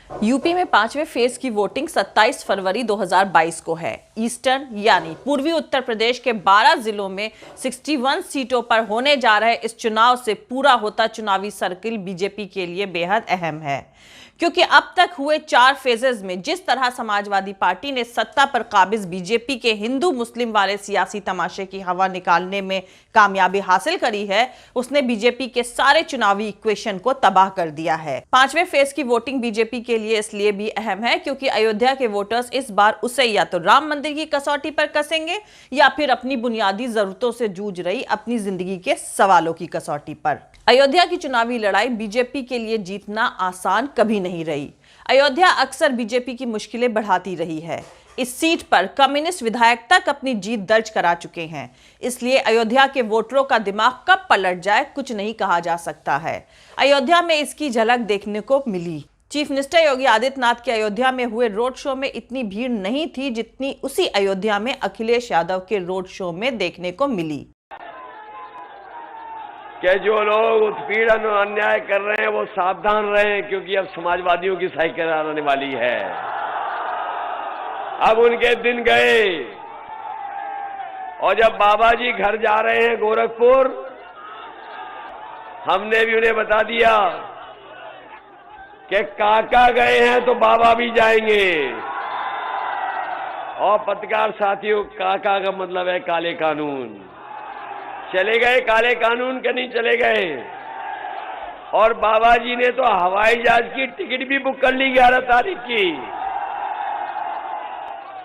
UP में पांचवें phase की वोटिंग 27 फरवरी 2022 को है। ईस्टर्न यानी पूर्वी उत्तर प्रदेश के 12 जिलों में 61 सीटों पर होने जा रहे इस चुनाव से पूरा होता चुनावी सर्किल बीजेपी के लिए बेहद अहम है, क्योंकि अब तक हुए 4 फेजेस में जिस तरह समाजवादी पार्टी ने सत्ता पर काबिज बीजेपी के हिंदू मुस्लिम वाले सियासी तमाशे की हवा निकालने में कामयाबी हासिल करी है, उसने बीजेपी के सारे चुनावी इक्वेशन को तबाह कर दिया है। पांचवें फेज की वोटिंग बीजेपी के लिए इसलिए भी अहम है क्योंकि अयोध्या के वोटर्स इस बार उसे या तो राम मंदिर की कसौटी पर कसेंगे या फिर अपनी बुनियादी जरूरतों से जूझ रही अपनी जिंदगी के सवालों की कसौटी पर। अयोध्या की चुनावी लड़ाई बीजेपी के लिए जीतना आसान कभी नहीं रही। अयोध्या अक्सर बीजेपी की मुश्किलें बढ़ाती रही है। इस सीट पर कम्युनिस्ट विधायक तक अपनी जीत दर्ज करा चुके हैं, इसलिए अयोध्या के वोटरों का दिमाग कब पलट जाए कुछ नहीं कहा जा सकता है। अयोध्या में इसकी झलक देखने को मिली। चीफ मिनिस्टर योगी आदित्यनाथ के अयोध्या में हुए रोड शो में इतनी भीड़ नहीं थी जितनी उसी अयोध्या में अखिलेश यादव के रोड शो में देखने को मिली। कि जो लोग उत्पीड़न और अन्याय कर रहे हैं वो सावधान रहें, क्योंकि अब समाजवादियों की साइकिल आने वाली है। अब उनके दिन गए। और जब बाबा जी घर जा रहे हैं गोरखपुर, हमने भी उन्हें बता दिया कि काका गए हैं तो बाबा भी जाएंगे। और पत्रकार साथियों, काका का मतलब है काले कानून। चले गए काले कानून के, नहीं चले गए। और बाबा जी ने तो हवाई जहाज की टिकट भी बुक कर ली 11 तारीख की।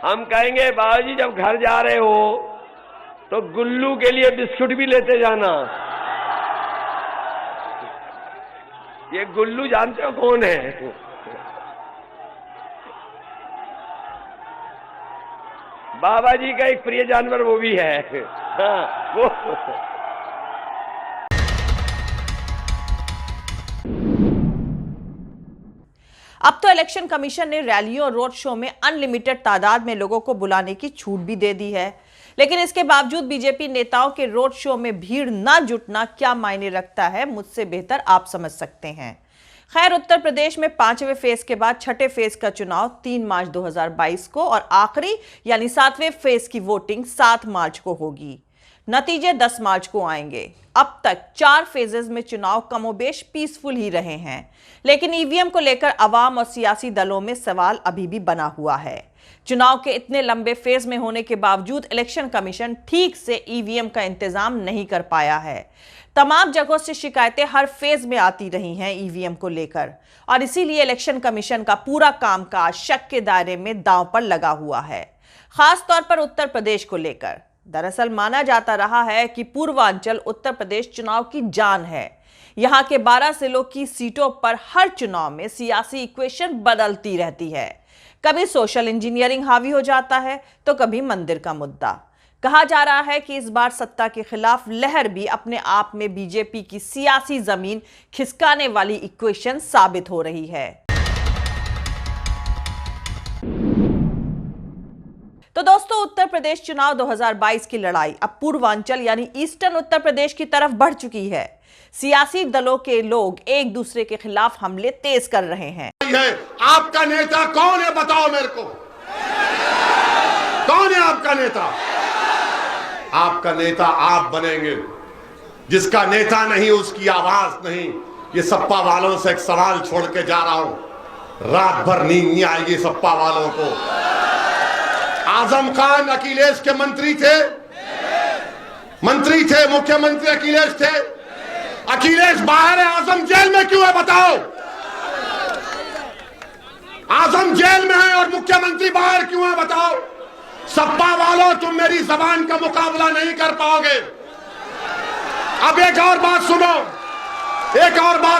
हम कहेंगे बाबा जी जब घर जा रहे हो तो गुल्लू के लिए बिस्कुट भी लेते जाना। ये गुल्लू जानते हो कौन है? बाबा जी का एक प्रिय जानवर वो भी है। हाँ, वो अब तो इलेक्शन कमीशन ने रैलियों और रोड शो में अनलिमिटेड तादाद में लोगों को बुलाने की छूट भी दे दी है, लेकिन इसके बावजूद बीजेपी नेताओं के रोड शो में भीड़ न जुटना क्या मायने रखता है, मुझसे बेहतर आप समझ सकते हैं। खैर, उत्तर प्रदेश में पांचवें फेज के बाद छठे फेज का चुनाव 3 मार्च 2022 को और आखिरी यानी 7वें फेज की वोटिंग 7 मार्च को होगी। नतीजे 10 मार्च को आएंगे। अब तक 4 फेजेस में चुनाव कमोबेश पीसफुल ही रहे हैं, लेकिन ईवीएम को लेकर अवाम और सियासी दलों में सवाल अभी भी बना हुआ है। चुनाव के इतने लंबे फेज में होने के बावजूद इलेक्शन कमीशन ठीक से ईवीएम का इंतजाम नहीं कर पाया है। तमाम जगहों से शिकायतें हर फेज में आती रही हैं ईवीएम को लेकर, और इसीलिए इलेक्शन कमीशन का पूरा कामकाज शक के दायरे में दांव पर लगा हुआ है, खास तौर पर उत्तर प्रदेश को लेकर। दरअसल माना जाता रहा है कि पूर्वांचल उत्तर प्रदेश चुनाव की जान है। यहां के 12 जिलों की सीटों पर हर चुनाव में सियासी इक्वेशन बदलती रहती है। कभी सोशल इंजीनियरिंग हावी हो जाता है तो कभी मंदिर का मुद्दा। कहा जा रहा है कि इस बार सत्ता के खिलाफ लहर भी अपने आप में बीजेपी की सियासी जमीन खिसकाने वाली इक्वेशन साबित हो रही है। तो दोस्तों, उत्तर प्रदेश चुनाव 2022 की लड़ाई अब पूर्वांचल यानी ईस्टर्न उत्तर प्रदेश की तरफ बढ़ चुकी है। सियासी दलों के लोग एक दूसरे के खिलाफ हमले तेज कर रहे हैं। आपका नेता कौन है, बताओ मेरे को। कौन है आपका नेता? आपका नेता आप बनेंगे। जिसका नेता नहीं उसकी आवाज नहीं। ये सपा वालों से एक सवाल छोड़ के जा रहा हूं। रात भर नींद नहीं आएगी सपा वालों को। आजम खान अखिलेश के मंत्री थे, मुख्यमंत्री अखिलेश थे। अखिलेश बाहर है, आजम जेल में क्यों है बताओ? आजम जेल में है और मुख्यमंत्री बाहर क्यों है बताओ? सपा वालों, तुम मेरी जबान का मुकाबला नहीं कर पाओगे। अब एक और बात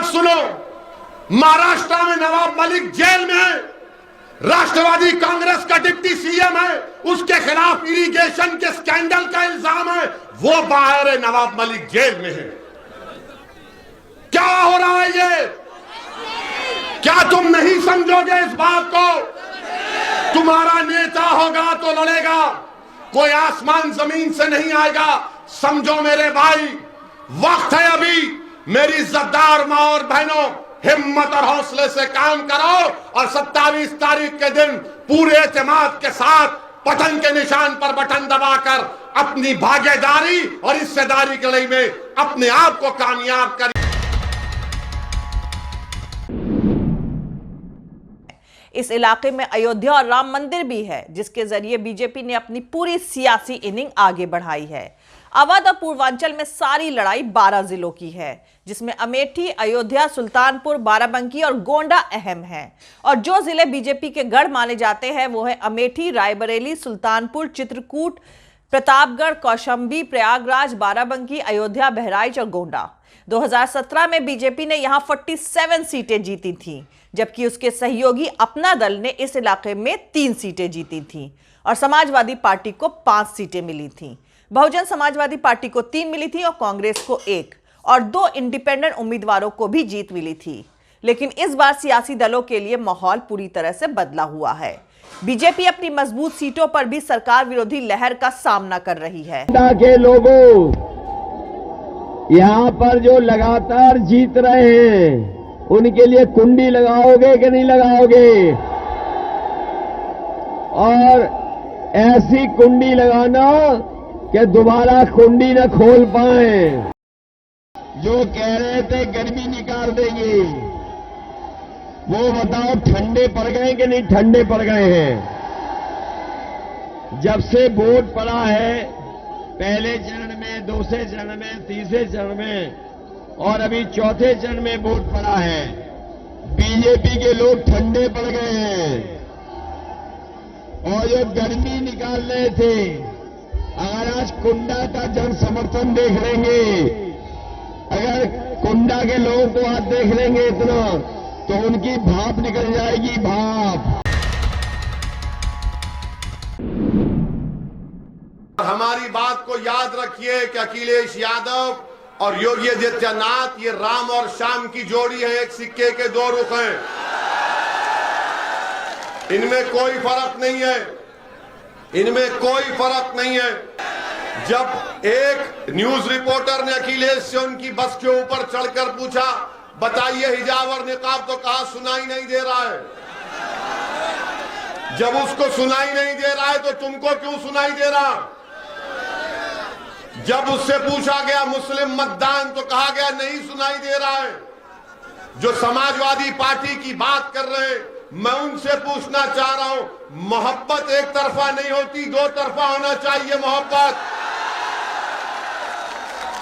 सुनो। महाराष्ट्र में नवाब मलिक जेल में है। राष्ट्रवादी कांग्रेस का डिप्टी सीएम है, उसके खिलाफ इरिगेशन के स्कैंडल का इल्जाम है, वो बाहर है, नवाब मलिक जेल में है। क्या हो रहा है ये? क्या तुम नहीं समझोगे इस बात को? तुम्हारा नेता होगा तो लड़ेगा, कोई आसमान जमीन से नहीं आएगा। समझो मेरे भाई, वक्त है अभी। मेरी इज्जतदार मां और बहनों, हिम्मत और हौसले से काम करो और 27 तारीख के दिन पूरे एतमाद के साथ पतन के निशान पर बटन दबाकर अपनी भागीदारी और हिस्सेदारी की लड़ाई में अपने आप को कामयाब करें। इस इलाके में अयोध्या और राम मंदिर भी है, जिसके जरिए बीजेपी ने अपनी पूरी सियासी इनिंग आगे बढ़ाई है। अवध और पूर्वांचल में सारी लड़ाई 12 जिलों की है, जिसमें अमेठी, अयोध्या, सुल्तानपुर, बाराबंकी और गोंडा अहम हैं। और जो जिले बीजेपी के गढ़ माने जाते हैं वो है अमेठी, रायबरेली, सुल्तानपुर, चित्रकूट, प्रतापगढ़, कौशाम्बी, प्रयागराज, बाराबंकी, अयोध्या, बहराइच और गोंडा। 2017 में बीजेपी ने यहां 47 सीटें जीती थीं, जबकि उसके सहयोगी अपना दल ने इस इलाके में 3 सीटें जीती थीं और समाजवादी पार्टी को 5 सीटें मिली थीं। बहुजन समाजवादी पार्टी को 3 मिली थी और कांग्रेस को 1 और 2 इंडिपेंडेंट उम्मीदवारों को भी जीत मिली थी। लेकिन इस बार सियासी दलों के लिए माहौल पूरी तरह से बदला हुआ है। बीजेपी अपनी मजबूत सीटों पर भी सरकार विरोधी लहर का सामना कर रही है। के लोगों यहाँ पर जो लगातार जीत रहे हैं उनके लिए कुंडी लगाओगे कि नहीं लगाओगे? और ऐसी कुंडी लगाना कि दोबारा कुंडी न खोल पाए। जो कह रहे थे गर्मी निकाल देंगे, वो बताओ ठंडे पड़ गए कि नहीं ठंडे पड़ गए हैं? जब से वोट पड़ा है, पहले चरण में, दूसरे चरण में, तीसरे चरण में और अभी चौथे चरण में वोट पड़ा है, बीजेपी के लोग ठंडे पड़ गए हैं। और जो गर्मी निकाल रहे थे, अगर आज कुंडा का जन समर्थन देख लेंगे, अगर कुंडा के लोगों को आज देख लेंगे इतना, तो उनकी भाप निकल जाएगी, भाप। हमारी बात को याद रखिए कि अखिलेश यादव और योगी आदित्यनाथ ये राम और श्याम की जोड़ी है, एक सिक्के के 2 रुख हैं। इनमें कोई फर्क नहीं है, इनमें कोई फर्क नहीं है। जब एक न्यूज रिपोर्टर ने अखिलेश से उनकी बस के ऊपर चढ़कर पूछा, बताइए हिजाब और निकाब, तो कहा सुनाई नहीं दे रहा है। जब उसको सुनाई नहीं दे रहा है तो तुमको क्यों सुनाई दे रहा? जब उससे पूछा गया मुस्लिम मतदान तो कहा गया नहीं सुनाई दे रहा है। जो समाजवादी पार्टी की बात कर रहे हैं, मैं उनसे पूछना चाह रहा हूं, मोहब्बत एक तरफा नहीं होती, 2 तरफा होना चाहिए मोहब्बत।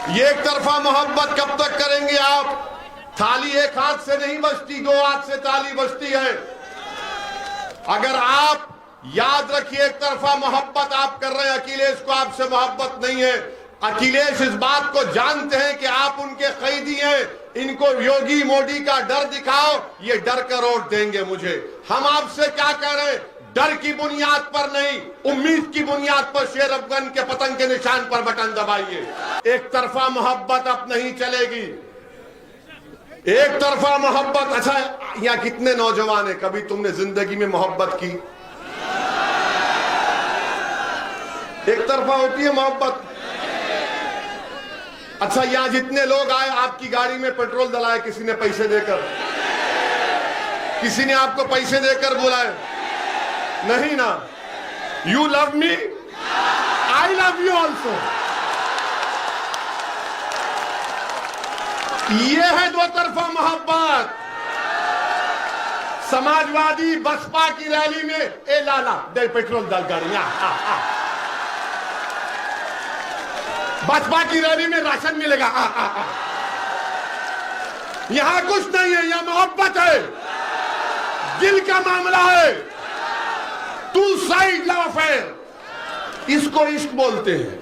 ये एक तरफा मोहब्बत कब तक करेंगे आप? थाली एक हाथ से नहीं बजती, 2 हाथ से ताली बजती है। अगर आप याद रखिए, एक तरफा मोहब्बत आप कर रहे हैं, अखिलेश को आपसे मोहब्बत नहीं है। अखिलेश इस बात को जानते हैं कि आप उनके कैदी हैं। इनको योगी मोदी का डर दिखाओ, ये डर कर वोट देंगे मुझे। हम आपसे क्या कह रहे हैं? डर की बुनियाद पर नहीं, उम्मीद की बुनियाद पर शेर अफगान के पतंग के निशान पर बटन दबाइए। एक तरफा मोहब्बत अब नहीं चलेगी, एक तरफा मोहब्बत। अच्छा, यहाँ कितने नौजवान हैं, कभी तुमने जिंदगी में मोहब्बत की? एक तरफा होती है मोहब्बत। अच्छा, यहां जितने लोग आए, आपकी गाड़ी में पेट्रोल डलाए किसी ने पैसे देकर? किसी ने आपको पैसे देकर बुलाए? नहीं ना। You love me, I love you also. ये है 2 तरफा मोहब्बत। समाजवादी बसपा की रैली में, ए लाला दे पेट्रोल डाल गाड़ी, बसपा की रैली में राशन मिलेगा, यहां कुछ नहीं है, यहां मोहब्बत है, दिल का मामला है। 2 साइड लव अफेयर, इसको इश्क बोलते हैं।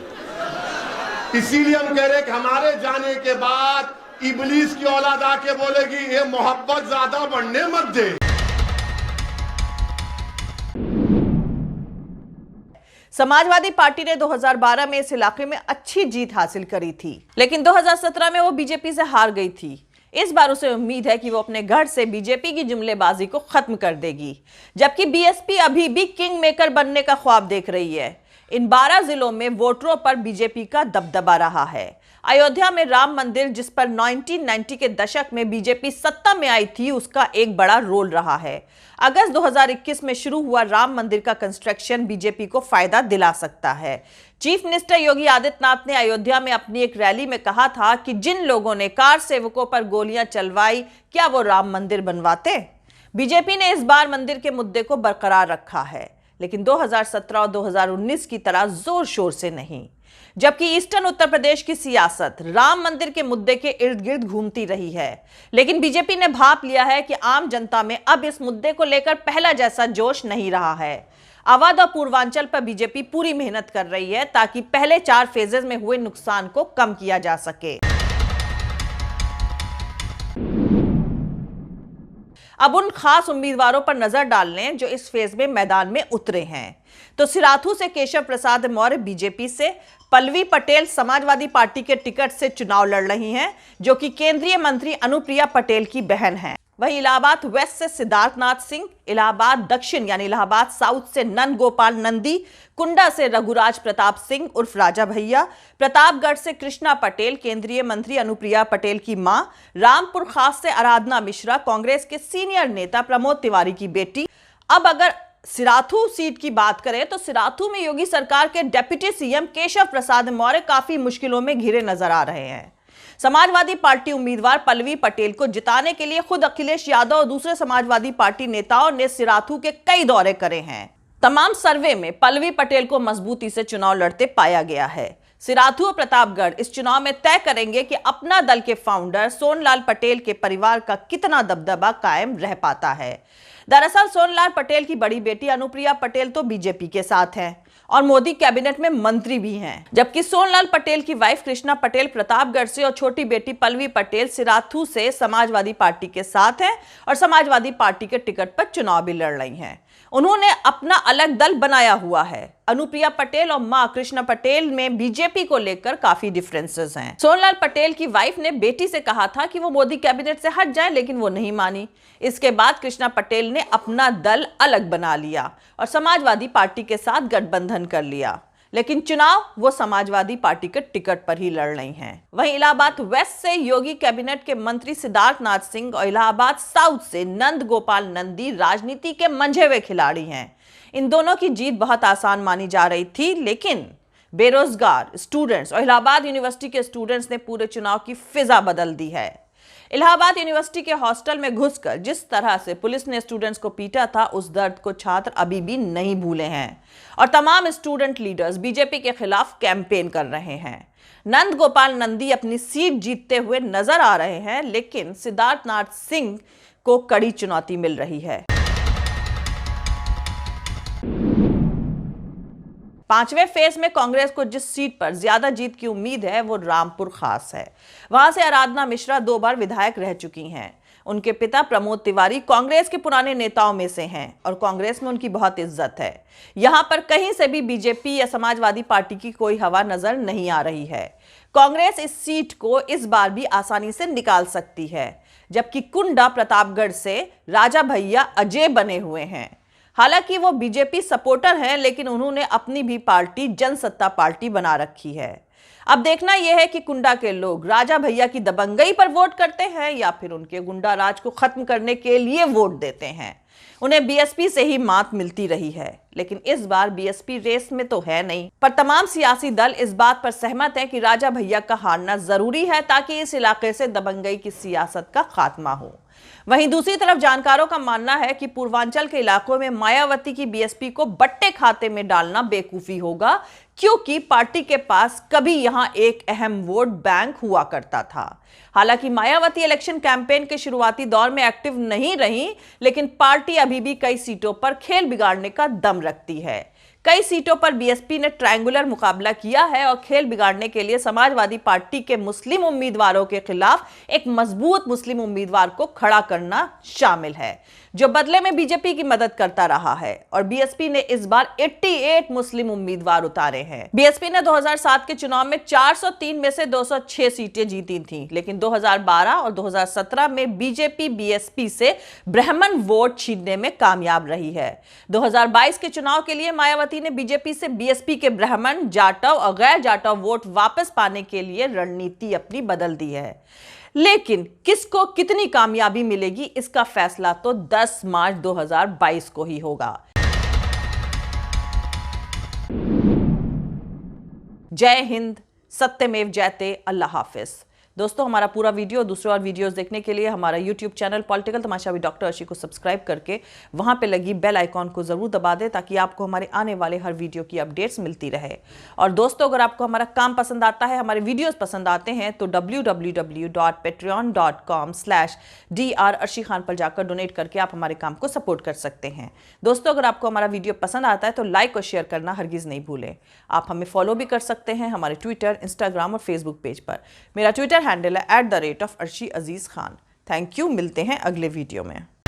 इसीलिए हम कह रहे हैं कि हमारे जाने के बाद इबलीस की औलाद आके बोलेगी ये मोहब्बत ज्यादा बढ़ने मत दे। समाजवादी पार्टी ने 2012 में इस इलाके में अच्छी जीत हासिल करी थी, लेकिन 2017 में वो बीजेपी से हार गई थी। इस बार उसे उम्मीद है कि वो अपने गढ़ से बीजेपी की जुमलेबाजी को खत्म कर देगी, जबकि बीएसपी अभी भी किंग मेकर बनने का ख्वाब देख रही है। इन 12 जिलों में वोटरों पर बीजेपी का दबदबा रहा है। अयोध्या में राम मंदिर, जिस पर 1990 के दशक में बीजेपी सत्ता में आई थी, उसका एक बड़ा रोल रहा है। अगस्त 2021 में शुरू हुआ राम मंदिर का कंस्ट्रक्शन बीजेपी को फायदा दिला सकता है। चीफ मिनिस्टर योगी आदित्यनाथ ने अयोध्या में अपनी एक रैली में कहा था कि जिन लोगों ने कार सेवकों पर गोलियां चलवाई, क्या वो राम मंदिर बनवाते? बीजेपी ने इस बार मंदिर के मुद्दे को बरकरार रखा है, लेकिन 2017 और 2019 की तरह जोर शोर से नहीं। जबकि ईस्टर्न उत्तर प्रदेश की सियासत राम मंदिर के मुद्दे के इर्द गिर्द घूमती रही है, लेकिन बीजेपी ने भांप लिया है कि आम जनता में अब इस मुद्दे को लेकर पहला जैसा जोश नहीं रहा है। अवध और पूर्वांचल पर बीजेपी पूरी मेहनत कर रही है ताकि पहले 4 फेजेस में हुए नुकसान को कम किया जा सके। अब उन खास उम्मीदवारों पर नजर डाल लें जो इस फेज में मैदान में उतरे हैं। तो सिराथू से केशव प्रसाद मौर्य बीजेपी से, पल्लवी पटेल समाजवादी पार्टी के टिकट से चुनाव लड़ रही हैं, जो कि केंद्रीय मंत्री अनुप्रिया पटेल की बहन हैं। वहीं इलाहाबाद वेस्ट से सिद्धार्थनाथ सिंह, इलाहाबाद दक्षिण यानी इलाहाबाद साउथ से नंद गोपाल नंदी, कुंडा से रघुराज प्रताप सिंह उर्फ राजा भैया, प्रतापगढ़ से कृष्णा पटेल केंद्रीय मंत्री अनुप्रिया पटेल की मां, रामपुर खास से आराधना मिश्रा कांग्रेस के सीनियर नेता प्रमोद तिवारी की बेटी। अब अगर सिराथू सीट की बात करें तो सिराथू में योगी सरकार के डिप्टी सीएम केशव प्रसाद मौर्य काफी मुश्किलों में घिरे नजर आ रहे हैं। समाजवादी पार्टी उम्मीदवार पल्लवी पटेल को जिताने के लिए खुद अखिलेश यादव और दूसरे समाजवादी पार्टी नेताओं ने सिराथू के कई दौरे करे हैं। तमाम सर्वे में पल्लवी पटेल को मजबूती से चुनाव लड़ते पाया गया है। सिराथू और प्रतापगढ़ इस चुनाव में तय करेंगे कि अपना दल के फाउंडर सोनलाल पटेल के परिवार का कितना दबदबा कायम रह पाता है। दरअसल सोनलाल पटेल की बड़ी बेटी अनुप्रिया पटेल तो बीजेपी के साथ हैं और मोदी कैबिनेट में मंत्री भी हैं, जबकि सोनलाल पटेल की वाइफ कृष्णा पटेल प्रतापगढ़ से और छोटी बेटी पल्लवी पटेल सिराथू से समाजवादी पार्टी के साथ हैं और समाजवादी पार्टी के टिकट पर चुनाव भी लड़ रही हैं। उन्होंने अपना अलग दल बनाया हुआ है। अनुप्रिया पटेल और मां कृष्णा पटेल में बीजेपी को लेकर काफी डिफरेंसेस हैं। सोनलाल पटेल की वाइफ ने बेटी से कहा था कि वो मोदी कैबिनेट से हट जाए, लेकिन वो नहीं मानी। इसके बाद कृष्णा पटेल ने अपना दल अलग बना लिया और समाजवादी पार्टी के साथ गठबंधन कर लिया, लेकिन चुनाव वो समाजवादी पार्टी के टिकट पर ही लड़ रही हैं। वहीं इलाहाबाद वेस्ट से योगी कैबिनेट के मंत्री सिद्धार्थनाथ सिंह और इलाहाबाद साउथ से नंद गोपाल नंदी राजनीति के मंझे हुए खिलाड़ी हैं। इन दोनों की जीत बहुत आसान मानी जा रही थी, लेकिन बेरोजगार स्टूडेंट्स और इलाहाबाद यूनिवर्सिटी के स्टूडेंट्स ने पूरे चुनाव की फिजा बदल दी है। इलाहाबाद यूनिवर्सिटी के हॉस्टल में घुसकर जिस तरह से पुलिस ने स्टूडेंट्स को पीटा था, उस दर्द को छात्र अभी भी नहीं भूले हैं और तमाम स्टूडेंट लीडर्स बीजेपी के खिलाफ कैंपेन कर रहे हैं। नंद गोपाल नंदी अपनी सीट जीतते हुए नजर आ रहे हैं, लेकिन सिद्धार्थनाथ सिंह को कड़ी चुनौती मिल रही है। 5वें फेज में कांग्रेस को जिस सीट पर ज्यादा जीत की उम्मीद है वो रामपुर खास है। वहां से आराधना मिश्रा 2 बार विधायक रह चुकी हैं। उनके पिता प्रमोद तिवारी कांग्रेस के पुराने नेताओं में से हैं और कांग्रेस में उनकी बहुत इज्जत है। यहां पर कहीं से भी बीजेपी या समाजवादी पार्टी की कोई हवा नजर नहीं आ रही है। कांग्रेस इस सीट को इस बार भी आसानी से निकाल सकती है, जबकि कुंडा प्रतापगढ़ से राजा भैया अजय बने हुए हैं। हालांकि वो बीजेपी सपोर्टर हैं, लेकिन उन्होंने अपनी भी पार्टी जनसत्ता पार्टी बना रखी है। अब देखना यह है कि कुंडा के लोग राजा भैया की दबंगई पर वोट करते हैं या फिर उनके गुंडा राज को खत्म करने के लिए वोट देते हैं। उन्हें बीएसपी से ही मात मिलती रही है, लेकिन इस बार बीएसपी रेस में तो है नहीं। पर तमाम सियासी दल इस बात पर सहमत हैं कि राजा भैया का हारना जरूरी है ताकि इस इलाके से दबंगई की सियासत का खात्मा हो। वहीं दूसरी तरफ जानकारों का मानना है कि पूर्वांचल के इलाकों में मायावती की बीएसपी को बट्टे खाते में डालना बेवकूफी होगा, क्योंकि पार्टी के पास कभी यहां एक अहम वोट बैंक हुआ करता था। हालांकि मायावती इलेक्शन कैंपेन के शुरुआती दौर में एक्टिव नहीं रही, लेकिन पार्टी अभी भी कई सीटों पर खेल बिगाड़ने का दम रखती है। कई सीटों पर बीएसपी ने ट्रायंगुलर मुकाबला किया है और खेल बिगाड़ने के लिए समाजवादी पार्टी के मुस्लिम उम्मीदवारों के खिलाफ एक मजबूत मुस्लिम उम्मीदवार को खड़ा करना शामिल है। जो बदले में बीजेपी की मदद करता रहा है। और बीएसपी ने इस बार 88 मुस्लिम उम्मीदवार उतारे हैं। बीएसपी ने 2007 के चुनाव में 403 में से 206 सीटें जीती थीं, लेकिन 2012 और 2017 में बीजेपी बीएसपी से ब्राह्मण वोट छीनने में कामयाब रही है। 2022 के चुनाव के लिए मायावती ने बीजेपी से बीएसपी के ब्राह्मण, जाटव और गैर जाटव वोट वापस पाने के लिए रणनीति अपनी बदल दी है। लेकिन किसको कितनी कामयाबी मिलेगी, इसका फैसला तो 10 मार्च 2022 को ही होगा। जय हिंद, सत्यमेव जयते, अल्लाह हाफिज। दोस्तों, हमारा पूरा वीडियो, दूसरे और वीडियोस देखने के लिए हमारा YouTube channel political Tamasha with doctor Arshi को सब्सक्राइब करके वहां पे लगी बेल आइकॉन को जरूर दबा दें, ताकि आपको हमारे आने वाले हर वीडियो की अपडेट्स मिलती रहे। और दोस्तों, अगर आपको हमारा काम पसंद आता है, हमारे वीडियोस पसंद आते हैं, तो www.patreon.com/dr अर्शी खान पर जाकर डोनेट करके आप हमारे काम को सपोर्ट कर सकते हैं। दोस्तों, अगर आपको हमारा वीडियो पसंद आता है तो लाइक और शेयर करना हरगिज नहीं भूलें। आप हमें फॉलो भी कर सकते हैं हमारे ट्विटर, इंस्टाग्राम और फेसबुक पेज पर। मेरा ट्विटर हैंडल है @ArshieAzizKhan। थैंक यू, मिलते हैं अगले वीडियो में।